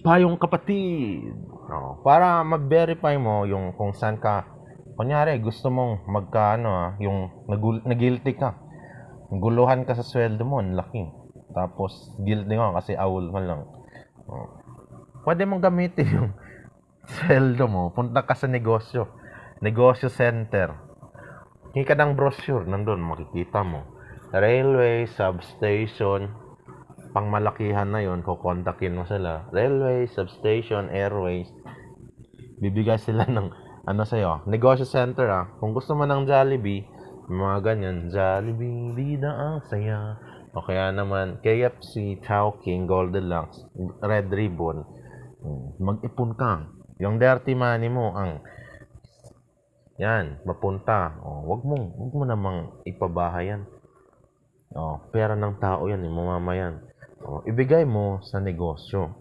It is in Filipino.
Payong kapatid. Oh, para mag-verify mo yung kung saan ka. Kunyari, gusto mong yung nag-guilty ka. Guluhan ka sa sweldo mo, ang laki. Tapos, guilty ka kasi awol ka lang. Oh. Pwede mong gamitin yung sweldo mo. Punta ka sa negosyo. Negosyo center. Hingi ka ng brochure. Nandun, makikita mo. Railway, substation, pangmalakihan na yon, kukontakin mo sila. Railway, substation, airways. Bibigay sila ng sa'yo. Negosyo center Kung gusto mo ng Jollibee, mga ganyan. Jollibee, bida ang saya. O kaya naman, KFC, Chowking, Goldilocks, Red Ribbon. Mag-ipon ka. Yung dirty money mo, yan, mapunta. Wag mo namang ipabahayan. Pera ng tao yan, mamamayan. Ibigay mo sa negosyo.